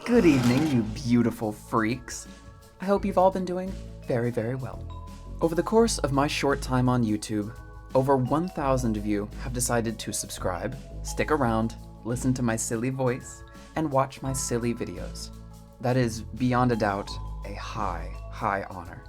Good evening, you beautiful freaks. I hope you've all been doing very, very well. Over the course of my short time on YouTube, over 1,000 of you have decided to subscribe, stick around, listen to my silly voice, and watch my silly videos. That is, beyond a doubt, a high, high honor.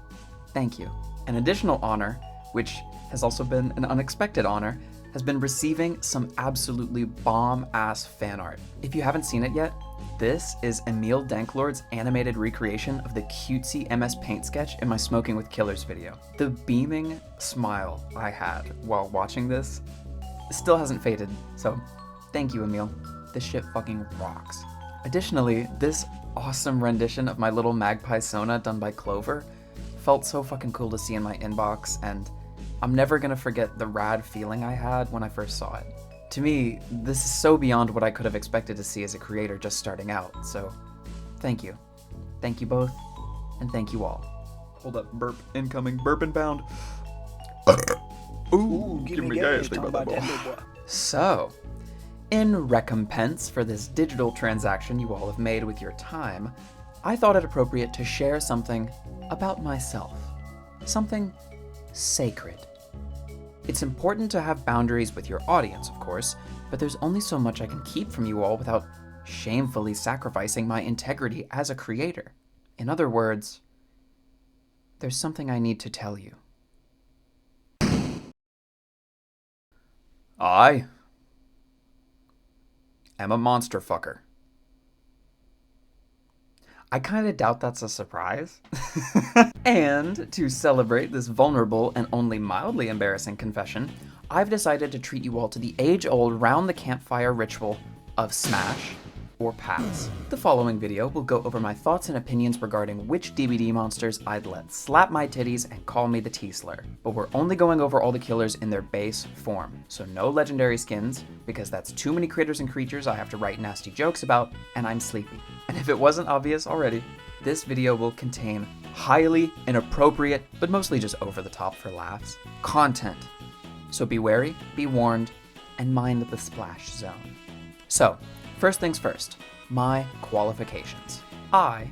Thank you. An additional honor, which has also been an unexpected honor, has been receiving some absolutely bomb-ass fan art. If you haven't seen it yet, this is Emil Danklord's animated recreation of the cutesy MS Paint sketch in my Smoking with Killers video. The beaming smile I had while watching this still hasn't faded, so thank you, Emil. This shit fucking rocks. Additionally, this awesome rendition of my little magpie Sona done by Clover felt so fucking cool to see in my inbox, and I'm never gonna forget the rad feeling I had when I first saw it. To me, this is so beyond what I could have expected to see as a creator just starting out, so thank you. Thank you both, and thank you all. Hold up, burp incoming, burp inbound. Ooh, give me gas, think about that boy. So, in recompense for this digital transaction you all have made with your time, I thought it appropriate to share something about myself. Something sacred. It's important to have boundaries with your audience, of course, but there's only so much I can keep from you all without shamefully sacrificing my integrity as a creator. In other words, there's something I need to tell you. I am a monster fucker. I kinda doubt that's a surprise. And to celebrate this vulnerable and only mildly embarrassing confession, I've decided to treat you all to the age-old round the campfire ritual of smash or pass. The following video will go over my thoughts and opinions regarding which DBD monsters I'd let slap my titties and call me the T-Slur. But we're only going over all the killers in their base form, so no legendary skins, because that's too many critters and creatures I have to write nasty jokes about, and I'm sleepy. And if it wasn't obvious already, this video will contain highly inappropriate, but mostly just over the top for laughs, content. So be wary, be warned, and mind the splash zone. So, first things first, my qualifications. I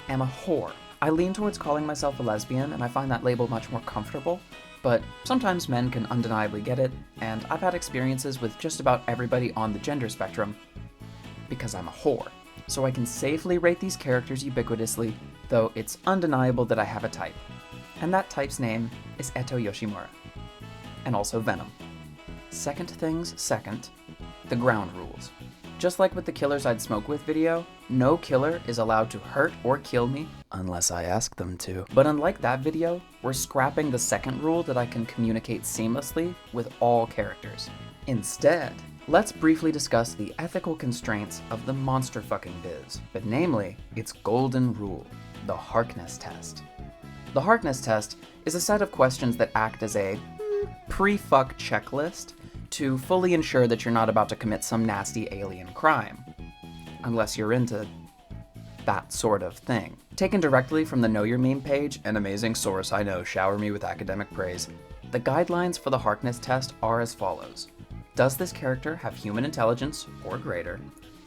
am a whore. I lean towards calling myself a lesbian, and I find that label much more comfortable, but sometimes men can undeniably get it, and I've had experiences with just about everybody on the gender spectrum because I'm a whore. So I can safely rate these characters ubiquitously, though it's undeniable that I have a type. And that type's name is Eto Yoshimura. And also Venom. Second things second, the ground rules. Just like with the Killers I'd Smoke With video, no killer is allowed to hurt or kill me unless I ask them to. But unlike that video, we're scrapping the second rule that I can communicate seamlessly with all characters. Instead, let's briefly discuss the ethical constraints of the monster fucking biz, but namely, its golden rule, the Harkness test. The Harkness test is a set of questions that act as a pre-fuck checklist to fully ensure that you're not about to commit some nasty alien crime. Unless you're into that sort of thing. Taken directly from the Know Your Meme page, an amazing source I know, shower me with academic praise, the guidelines for the Harkness test are as follows. Does this character have human intelligence or greater?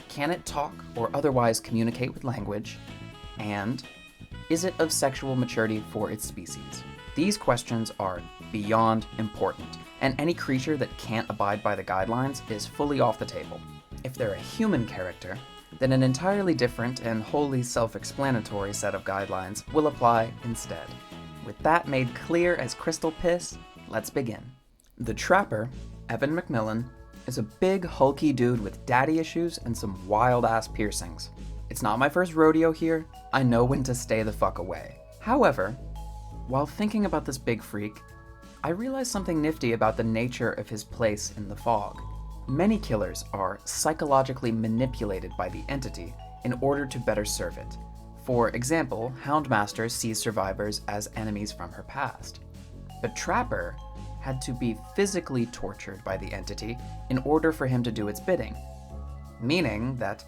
Can it talk or otherwise communicate with language? And is it of sexual maturity for its species? These questions are beyond important, and any creature that can't abide by the guidelines is fully off the table. If they're a human character, then an entirely different and wholly self-explanatory set of guidelines will apply instead. With that made clear as crystal piss, let's begin. The Trapper, Evan McMillan, is a big, hulky dude with daddy issues and some wild-ass piercings. It's not my first rodeo here, I know when to stay the fuck away. However, while thinking about this big freak, I realized something nifty about the nature of his place in the fog. Many killers are psychologically manipulated by the entity in order to better serve it. For example, Houndmaster sees survivors as enemies from her past. But Trapper had to be physically tortured by the entity in order for him to do its bidding. Meaning that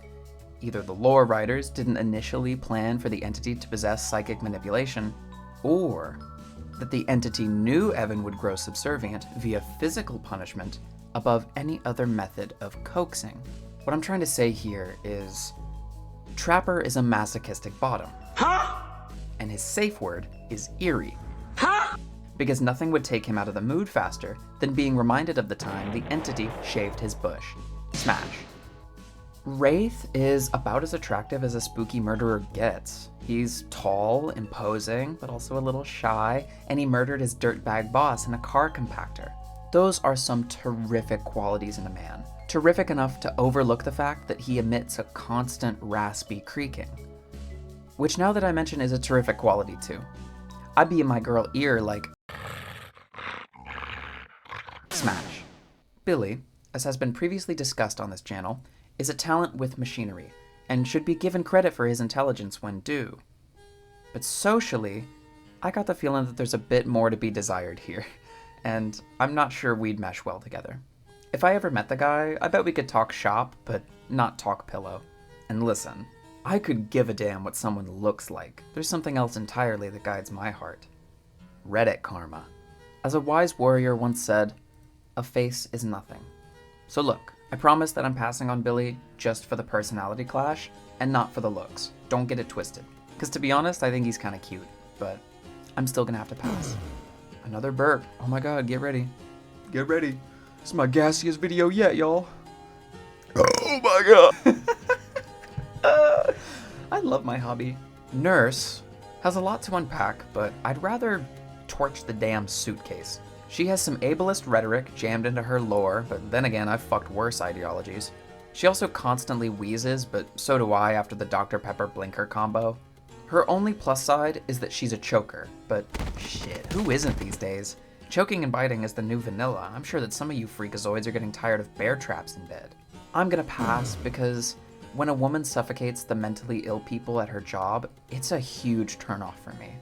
either the lore writers didn't initially plan for the entity to possess psychic manipulation, or that the entity knew Evan would grow subservient via physical punishment above any other method of coaxing. What I'm trying to say here is Trapper is a masochistic bottom. Huh? And his safe word is eerie. Huh? Because nothing would take him out of the mood faster than being reminded of the time the entity shaved his bush. Smash. Wraith is about as attractive as a spooky murderer gets. He's tall, imposing, but also a little shy, and he murdered his dirtbag boss in a car compactor. Those are some terrific qualities in a man. Terrific enough to overlook the fact that he emits a constant raspy creaking. Which, now that I mention, is a terrific quality too. I'd be in my girl ear like... Smash. Billy, as has been previously discussed on this channel, is a talent with machinery, and should be given credit for his intelligence when due. But socially, I got the feeling that there's a bit more to be desired here, and I'm not sure we'd mesh well together. If I ever met the guy, I bet we could talk shop, but not talk pillow. And listen, I could give a damn what someone looks like. There's something else entirely that guides my heart. Reddit karma. As a wise warrior once said, a face is nothing. So look, I promise that I'm passing on Billy just for the personality clash, and not for the looks. Don't get it twisted. Because to be honest, I think he's kind of cute, but I'm still gonna have to pass. Another burp. Oh my god, get ready. Get ready. This is my gassiest video yet, y'all. Oh my god. I love my hobby. Nurse has a lot to unpack, but I'd rather torch the damn suitcase. She has some ableist rhetoric jammed into her lore, but then again, I've fucked worse ideologies. She also constantly wheezes, but so do I after the Dr. Pepper blinker combo. Her only plus side is that she's a choker, but shit, who isn't these days? Choking and biting is the new vanilla. I'm sure that some of you freakazoids are getting tired of bear traps in bed. I'm gonna pass because when a woman suffocates the mentally ill people at her job, it's a huge turnoff for me.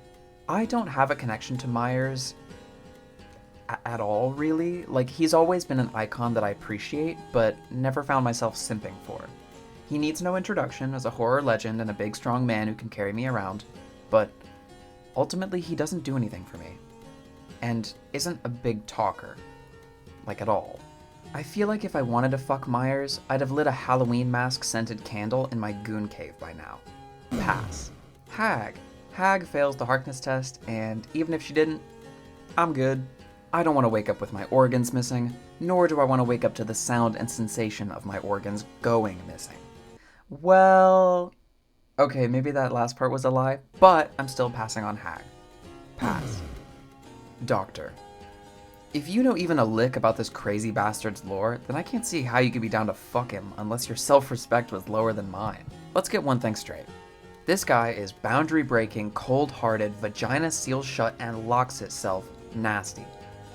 I don't have a connection to Myers at all, really. Like, he's always been an icon that I appreciate, but never found myself simping for. He needs no introduction as a horror legend and a big strong man who can carry me around, but ultimately he doesn't do anything for me. And isn't a big talker. Like, at all. I feel like if I wanted to fuck Myers, I'd have lit a Halloween mask-scented candle in my goon cave by now. Pass. Hag. Hag fails the Harkness test, and even if she didn't, I'm good. I don't want to wake up with my organs missing, nor do I want to wake up to the sound and sensation of my organs going missing. Well, okay, maybe that last part was a lie, but I'm still passing on Hag. Pass. Doctor. If you know even a lick about this crazy bastard's lore, then I can't see how you could be down to fuck him unless your self-respect was lower than mine. Let's get one thing straight. This guy is boundary-breaking, cold-hearted, vagina seals shut and locks itself nasty.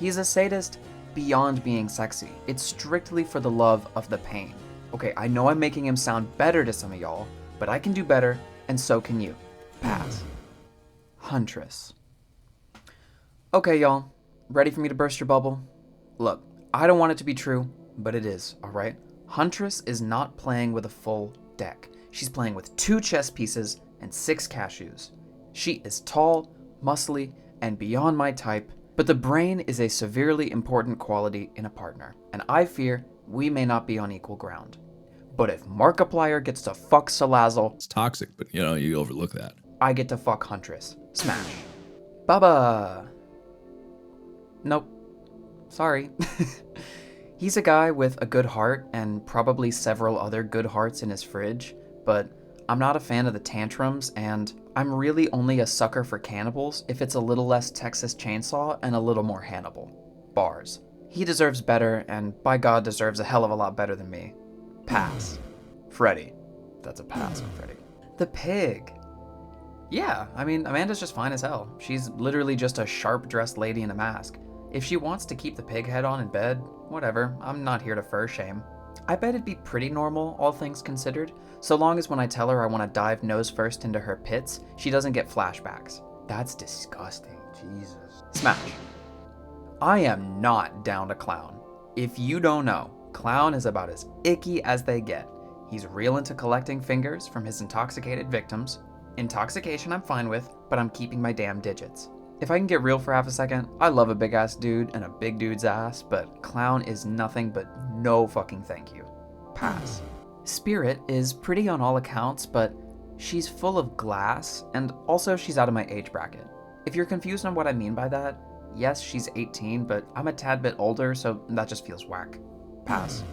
He's a sadist beyond being sexy. It's strictly for the love of the pain. Okay, I know I'm making him sound better to some of y'all, but I can do better, and so can you. Pass. Huntress. Okay, y'all. Ready for me to burst your bubble? Look, I don't want it to be true, but it is, alright? Huntress is not playing with a full deck. She's playing with 2 chess pieces and 6 cashews. She is tall, muscly, and beyond my type, but the brain is a severely important quality in a partner, and I fear we may not be on equal ground. But if Markiplier gets to fuck Salazzle... It's toxic, but you overlook that. I get to fuck Huntress. Smash. Bubba! Nope. Sorry. He's a guy with a good heart and probably several other good hearts in his fridge, but I'm not a fan of the tantrums, and I'm really only a sucker for cannibals if it's a little less Texas Chainsaw and a little more Hannibal. Bars. He deserves better, and by God deserves a hell of a lot better than me. Pass. Freddy. That's a pass on Freddy. The pig. Yeah, I mean, Amanda's just fine as hell. She's literally just a sharp-dressed lady in a mask. If she wants to keep the pig head on in bed, whatever, I'm not here to fur shame. I bet it'd be pretty normal, all things considered, so long as when I tell her I want to dive nose first into her pits, she doesn't get flashbacks. That's disgusting, Jesus. Smash. I am not down to Clown. If you don't know, Clown is about as icky as they get. He's real into collecting fingers from his intoxicated victims. Intoxication I'm fine with, but I'm keeping my damn digits. If I can get real for half a second, I love a big ass dude and a big dude's ass, but Clown is nothing but no fucking thank you. Pass. Spirit is pretty on all accounts, but She's full of glass, and also she's out of my age bracket. If you're confused on what I mean by that, yes, she's 18, but I'm a tad bit older, so that just feels whack. Pass.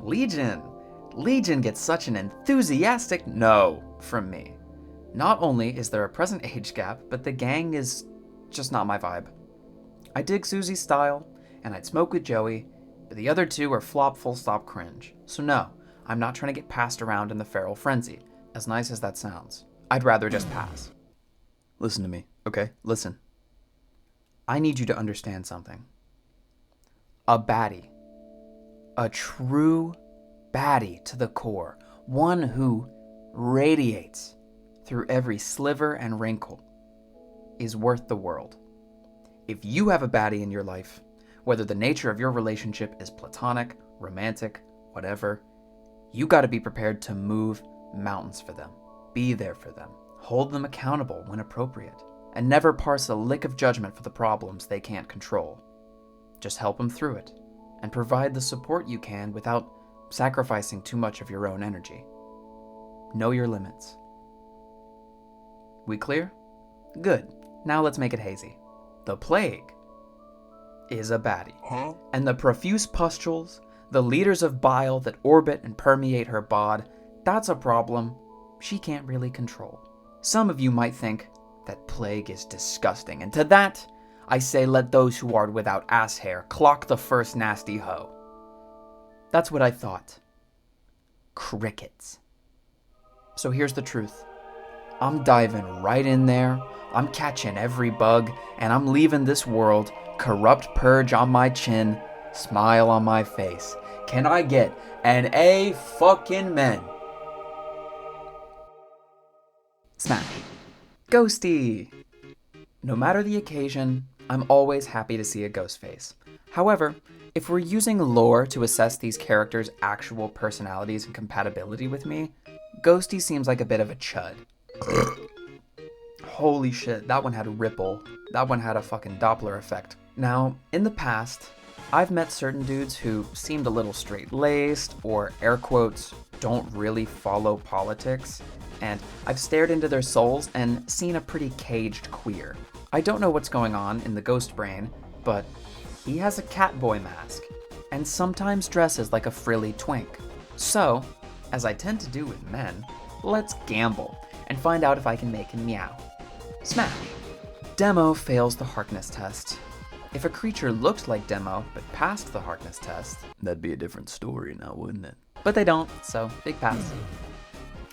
Legion! Legion gets such an enthusiastic no from me. Not only is there a present age gap, but the gang is just not my vibe. I dig Susie's style, and I'd smoke with Joey, but the other two are flop full stop cringe. So no, I'm not trying to get passed around in the feral frenzy, as nice as that sounds. I'd rather just pass. Listen to me, okay? Listen. I need you to understand something. A baddie. A true baddie to the core. One who radiates through every sliver and wrinkle is worth the world. If you have a baddie in your life, whether the nature of your relationship is platonic, romantic, whatever, you gotta be prepared to move mountains for them. Be there for them. Hold them accountable when appropriate. And never parse a lick of judgment for the problems they can't control. Just help them through it, and provide the support you can without sacrificing too much of your own energy. Know your limits. We clear? Good. Now let's make it hazy. The plague is a baddie. And the profuse pustules, the liters of bile that orbit and permeate her bod, that's a problem she can't really control. Some of you might think that plague is disgusting, and to that, I say let those who are without ass hair clock the first nasty hoe. That's what I thought. Crickets. So here's the truth. I'm diving right in there, I'm catching every bug, and I'm leaving this world, corrupt purge on my chin, smile on my face. Can I get an A fucking men? Smash. Ghosty! No matter the occasion, I'm always happy to see a ghost face. However, if we're using lore to assess these characters' actual personalities and compatibility with me, Ghosty seems like a bit of a chud. Holy shit, that one had a ripple. That one had a fucking Doppler effect. Now, in the past, I've met certain dudes who seemed a little straight-laced, or air quotes, don't really follow politics, and I've stared into their souls and seen a pretty caged queer. I don't know what's going on in the ghost brain, but he has a catboy mask, and sometimes dresses like a frilly twink. So, as I tend to do with men, let's gamble and find out if I can make him meow. Smash. Demo fails the Harkness test. If a creature looked like Demo but passed the Harkness test, that'd be a different story now, wouldn't it? But they don't, so big pass.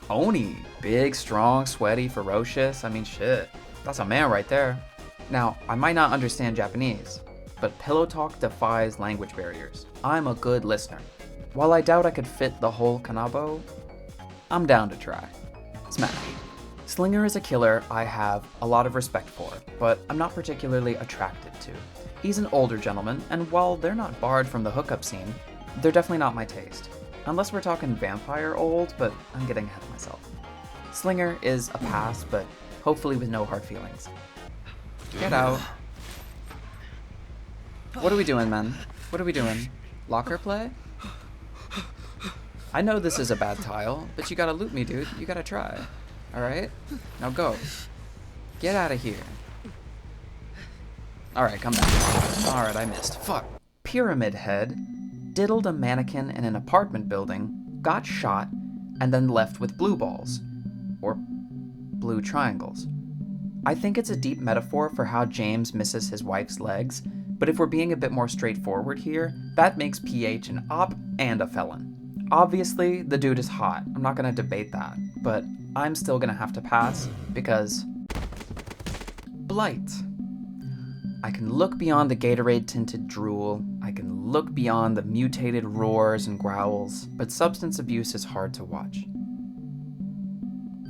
Oni, big, strong, sweaty, ferocious. I mean, shit, that's a man right there. Now, I might not understand Japanese, but pillow talk defies language barriers. I'm a good listener. While I doubt I could fit the whole kanabo, I'm down to try. Smash. Slinger is a killer I have a lot of respect for, but I'm not particularly attracted to. He's an older gentleman, and while they're not barred from the hookup scene, they're definitely not my taste. Unless we're talking vampire old, but I'm getting ahead of myself. Slinger is a pass, but hopefully with no hard feelings. Get out. What are we doing, man? What are we doing? Locker play? I know this is a bad tile, but you gotta loot me, dude. You gotta try. Alright? Now go. Get out of here. Alright, come back. Alright, I missed. Fuck. Pyramid Head diddled a mannequin in an apartment building, got shot, and then left with blue balls. Or blue triangles. I think it's a deep metaphor for how James misses his wife's legs, but if we're being a bit more straightforward here, that makes PH an op and a felon. Obviously, the dude is hot. I'm not gonna debate that, but I'm still gonna have to pass because Blight. I can look beyond the Gatorade-tinted drool, I can look beyond the mutated roars and growls, but substance abuse is hard to watch.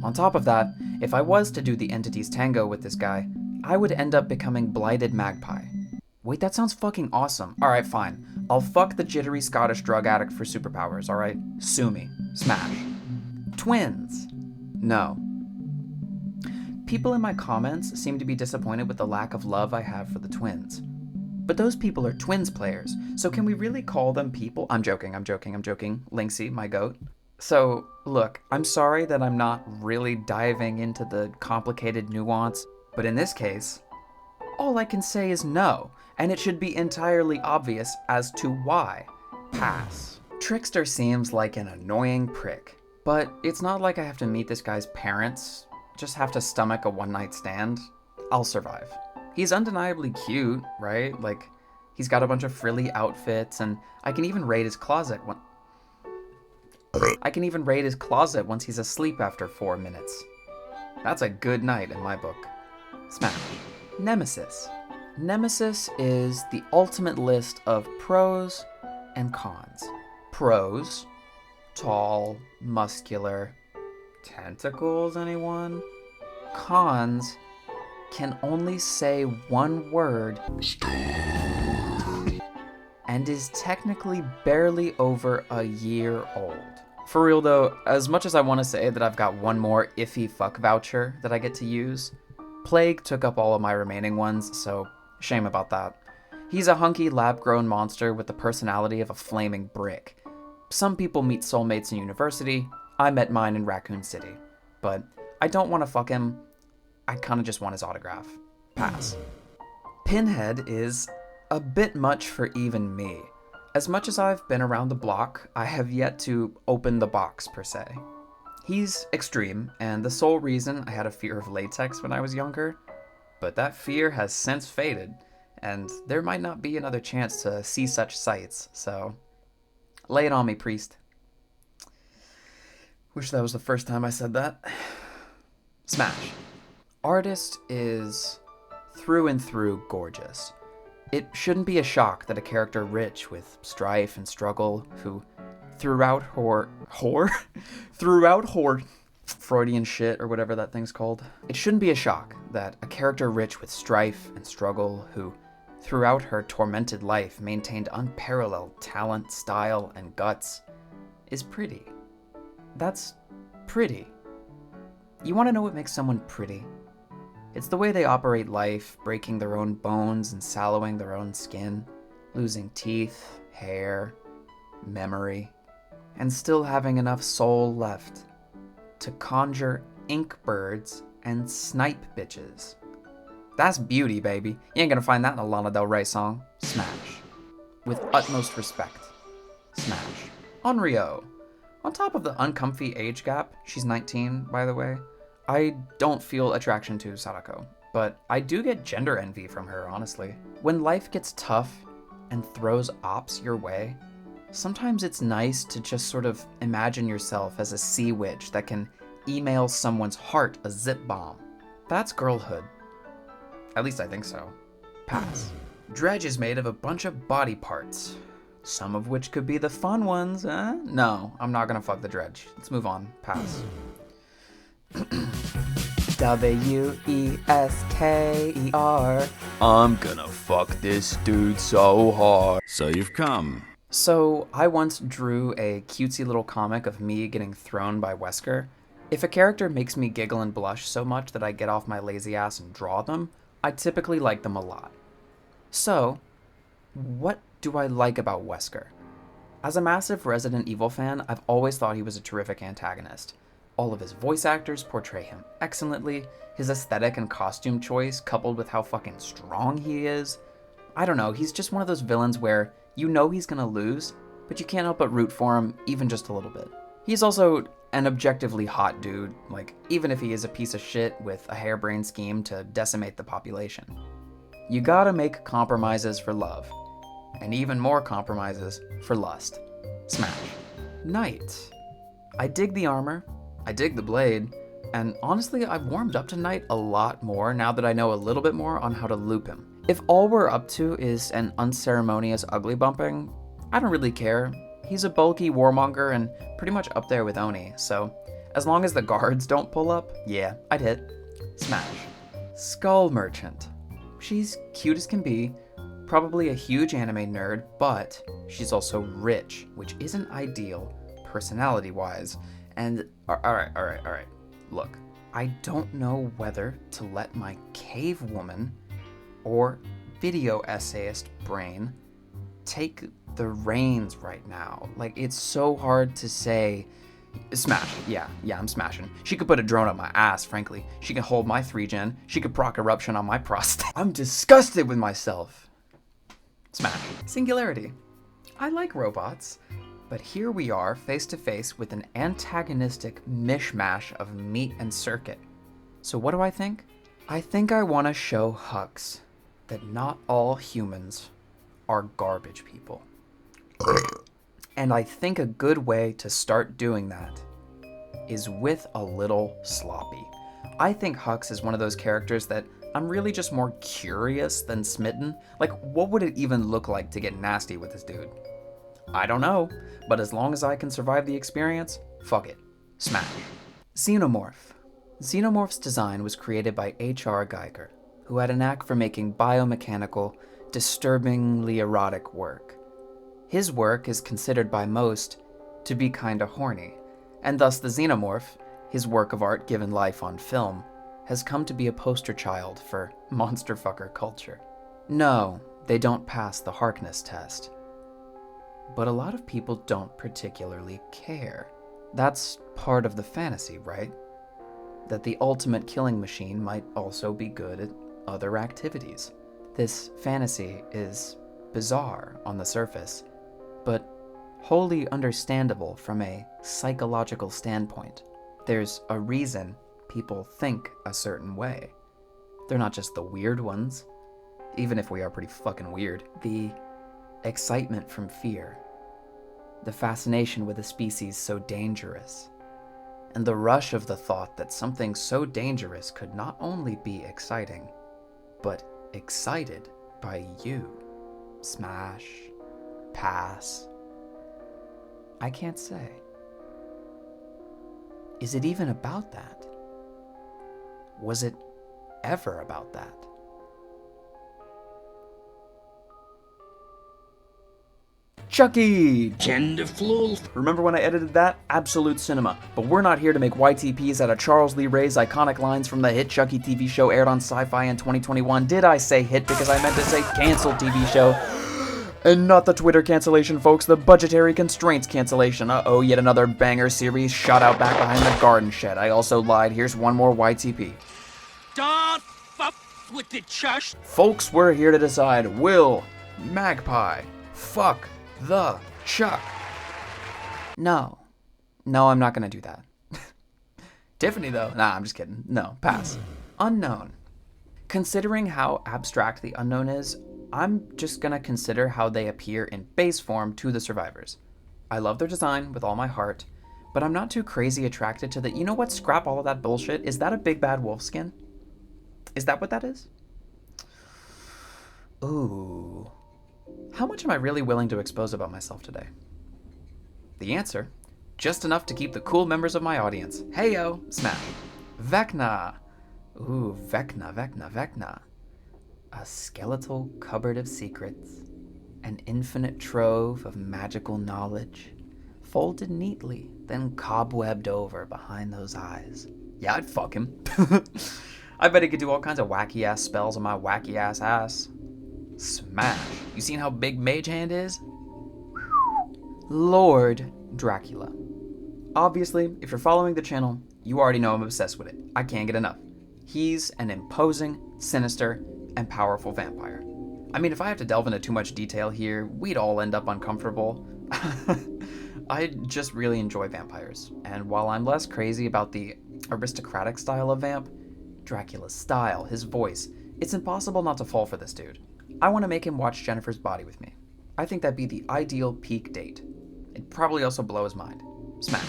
On top of that, if I was to do the entities tango with this guy, I would end up becoming Blighted Magpie. Wait, that sounds fucking awesome. Alright, fine. I'll fuck the jittery Scottish drug addict for superpowers, alright? Sue me. Smash. Twins. No. People in my comments seem to be disappointed with the lack of love I have for the twins. But those people are twins players, so can we really call them people? I'm joking. Linksy, my goat. So, look, I'm sorry that I'm not really diving into the complicated nuance, but in this case, all I can say is no, and it should be entirely obvious as to why. Pass. Trickster seems like an annoying prick, but it's not like I have to meet this guy's parents, just have to stomach a one-night stand. I'll survive. He's undeniably cute, right? Like, he's got a bunch of frilly outfits, and I can even raid his closet once he's asleep after 4 minutes. That's a good night in my book. Smash. Nemesis. Nemesis is the ultimate list of pros and cons. Pros: tall, muscular, tentacles, anyone? Cons: can only say one word and is technically barely over a year old. For real though, as much as I want to say that I've got one more iffy fuck voucher that I get to use, Plague took up all of my remaining ones, so shame about that. He's a hunky lab-grown monster with the personality of a flaming brick. Some people meet soulmates in university, I met mine in Raccoon City. But I don't want to fuck him, I kinda just want his autograph. Pass. Pinhead is a bit much for even me. As much as I've been around the block, I have yet to open the box per se. He's extreme, and the sole reason I had a fear of latex when I was younger, but that fear has since faded, and there might not be another chance to see such sights, so lay it on me, priest. Wish that was the first time I said that. Smash. Artist is through and through gorgeous. It shouldn't be a shock that a character rich with strife and struggle, who throughout Freudian shit or whatever that thing's called. It shouldn't be a shock that a character rich with strife and struggle, who throughout her tormented life maintained unparalleled talent, style, and guts, is pretty. That's pretty. You want to know what makes someone pretty? It's the way they operate life, breaking their own bones and sallowing their own skin, losing teeth, hair, memory, and still having enough soul left to conjure ink birds and snipe bitches. That's beauty, baby. You ain't gonna find that in a Lana Del Rey song. Smash. With utmost respect. Smash. Onryo. On top of the uncomfy age gap, she's 19, by the way, I don't feel attraction to Sadako, but I do get gender envy from her, honestly. When life gets tough and throws ops your way, sometimes it's nice to just sort of imagine yourself as a sea witch that can email someone's heart a zip bomb. That's girlhood. At least I think so. Pass. Dredge is made of a bunch of body parts, some of which could be the fun ones, eh? No, I'm not gonna fuck the Dredge. Let's move on. Pass. Wester. I'm gonna fuck this dude so hard. So you've come. So, I once drew a cutesy little comic of me getting thrown by Wesker. If a character makes me giggle and blush so much that I get off my lazy ass and draw them, I typically like them a lot. So, what do I like about Wesker? As a massive Resident Evil fan, I've always thought he was a terrific antagonist. All of his voice actors portray him excellently, his aesthetic and costume choice coupled with how fucking strong he is. I don't know, he's just one of those villains where you know he's gonna lose, but you can't help but root for him even just a little bit. He's also an objectively hot dude, like, even if he is a piece of shit with a harebrained scheme to decimate the population. You gotta make compromises for love, and even more compromises for lust. Smash. Knight. I dig the armor, I dig the blade, and honestly, I've warmed up to Knight a lot more now that I know a little bit more on how to loop him. If all we're up to is an unceremonious ugly bumping, I don't really care. He's a bulky warmonger and pretty much up there with Oni, so as long as the guards don't pull up, yeah, I'd hit. Smash. Skull Merchant. She's cute as can be, probably a huge anime nerd, but she's also rich, which isn't ideal personality-wise. And alright. Look, I don't know whether to let my cave woman or video essayist brain take the reins right now. Like, it's so hard to say Smash. Yeah, I'm smashing. She could put a drone up my ass, frankly. She can hold my 3-gen. She could proc eruption on my prostate. I'm disgusted with myself. Smash. Singularity. I like robots, but here we are face to face with an antagonistic mishmash of meat and circuit. So what do I think? I think I want to show Hux that not all humans are garbage people. And I think a good way to start doing that is with a little sloppy. I think Hux is one of those characters that I'm really just more curious than smitten. Like, what would it even look like to get nasty with this dude? I don't know, but as long as I can survive the experience, fuck it. Smash. Xenomorph. Xenomorph's design was created by H.R. Geiger, who had a knack for making biomechanical, disturbingly erotic work. His work is considered by most to be kinda horny, and thus the Xenomorph, his work of art given life on film, has come to be a poster child for monster fucker culture. No, they don't pass the Harkness test. But a lot of people don't particularly care. That's part of the fantasy, right? That the ultimate killing machine might also be good at other activities. This fantasy is bizarre on the surface, but wholly understandable from a psychological standpoint. There's a reason people think a certain way. They're not just the weird ones, even if we are pretty fucking weird. The excitement from fear, the fascination with a species so dangerous, and the rush of the thought that something so dangerous could not only be exciting, but excited by you. Smash. Pass. I can't say. Is it even about that? Was it ever about that? Chucky! Genderful. Remember when I edited that? Absolute cinema. But we're not here to make YTPs out of Charles Lee Ray's iconic lines from the hit Chucky TV show aired on Sci-Fi in 2021. Did I say hit because I meant to say canceled TV show? And not the Twitter cancellation, folks, the budgetary constraints cancellation. Uh-oh, yet another banger series shot out back behind the garden shed. I also lied. Here's one more YTP. Don't fuck with the chush. Folks, we're here to decide, will Magpie fuck the Chuck? No, I'm not gonna do that. Tiffany, though? Nah, I'm just kidding. No, pass. Unknown. Considering how abstract the unknown is, I'm just gonna consider how they appear in base form to the survivors. I love their design with all my heart, but I'm not too crazy attracted to the, you know what, scrap all of that bullshit. Is that a big bad wolf skin? Is that what that is? Ooh. How much am I really willing to expose about myself today? The answer, just enough to keep the cool members of my audience. Heyo, smash. Vecna. Ooh, Vecna. A skeletal cupboard of secrets, an infinite trove of magical knowledge, folded neatly, then cobwebbed over behind those eyes. Yeah, I'd fuck him. I bet he could do all kinds of wacky-ass spells on my wacky-ass ass. Smash. You seen how big Mage Hand is? Lord Dracula. Obviously, if you're following the channel, you already know I'm obsessed with it. I can't get enough. He's an imposing, sinister, and powerful vampire. I mean, if I have to delve into too much detail here, we'd all end up uncomfortable. I just really enjoy vampires, and while I'm less crazy about the aristocratic style of vamp, Dracula's style, his voice, it's impossible not to fall for this dude. I want to make him watch Jennifer's Body with me. I think that'd be the ideal peak date. It'd probably also blow his mind. Smash.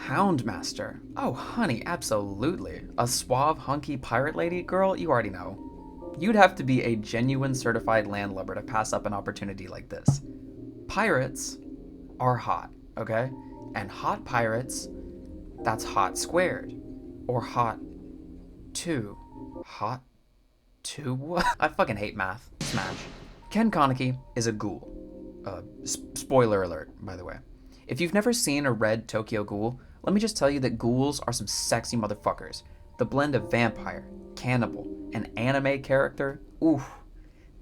Houndmaster. Oh, honey, absolutely. A suave, hunky pirate lady? Girl, you already know. You'd have to be a genuine certified landlubber to pass up an opportunity like this. Pirates are hot, okay? And hot pirates, that's hot squared. Or hot 2. Hot 2? What? I fucking hate math. Smash. Ken Koniki is a ghoul. Spoiler alert, by the way. If you've never seen or read Tokyo Ghoul, let me just tell you that ghouls are some sexy motherfuckers. The blend of vampire, cannibal, and anime character, oof,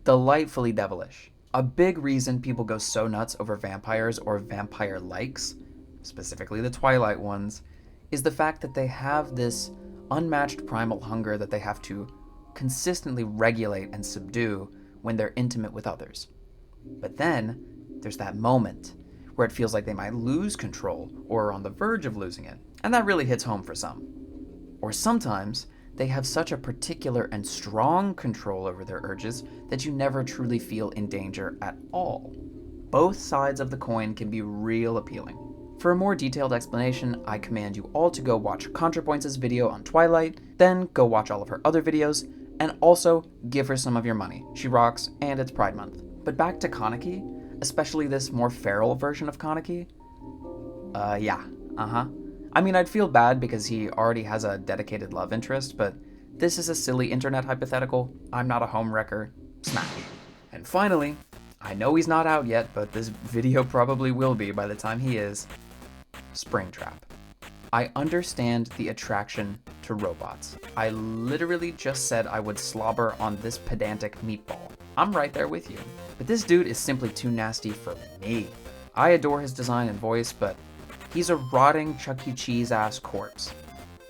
delightfully devilish. A big reason people go so nuts over vampires or vampire likes, specifically the Twilight ones, is the fact that they have this unmatched primal hunger that they have to consistently regulate and subdue when they're intimate with others. But then, there's that moment where it feels like they might lose control or are on the verge of losing it, and that really hits home for some. Or sometimes, they have such a particular and strong control over their urges that you never truly feel in danger at all. Both sides of the coin can be real appealing. For a more detailed explanation, I command you all to go watch ContraPoints' video on Twilight, then go watch all of her other videos, and also give her some of your money. She rocks, and it's Pride Month. But back to Kaneki, especially this more feral version of Kaneki. I mean, I'd feel bad because he already has a dedicated love interest, but this is a silly internet hypothetical. I'm not a homewrecker. Smash. And finally, I know he's not out yet, but this video probably will be by the time he is. Springtrap. I understand the attraction to robots. I literally just said I would slobber on this pedantic meatball. I'm right there with you. But this dude is simply too nasty for me. I adore his design and voice, but he's a rotting Chuck E. Cheese-ass corpse.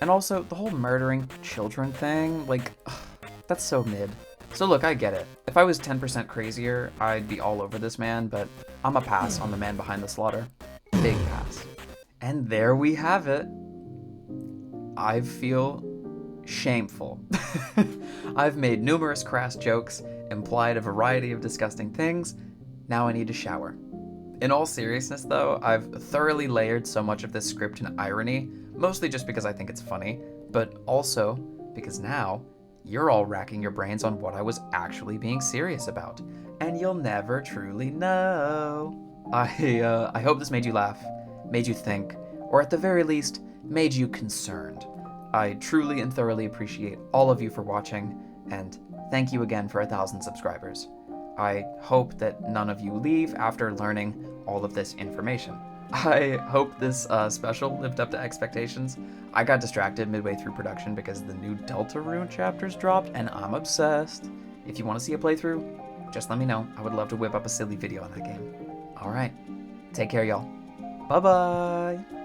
And also, the whole murdering children thing, like, ugh, that's so mid. So look, I get it. If I was 10% crazier, I'd be all over this man, but I'm a pass on the man behind the slaughter. Big pass. And there we have it. I feel shameful. I've made numerous crass jokes, implied a variety of disgusting things. Now I need to shower. In all seriousness though, I've thoroughly layered so much of this script in irony, mostly just because I think it's funny, but also because now you're all racking your brains on what I was actually being serious about, and you'll never truly know. I hope this made you laugh, made you think, or at the very least, made you concerned. I truly and thoroughly appreciate all of you for watching, and thank you again for 1,000 subscribers. I hope that none of you leave after learning all of this information. I hope this special lived up to expectations. I got distracted midway through production because the new Deltarune chapters dropped, and I'm obsessed. If you want to see a playthrough, just let me know. I would love to whip up a silly video on that game. Alright, take care y'all. Bye-bye!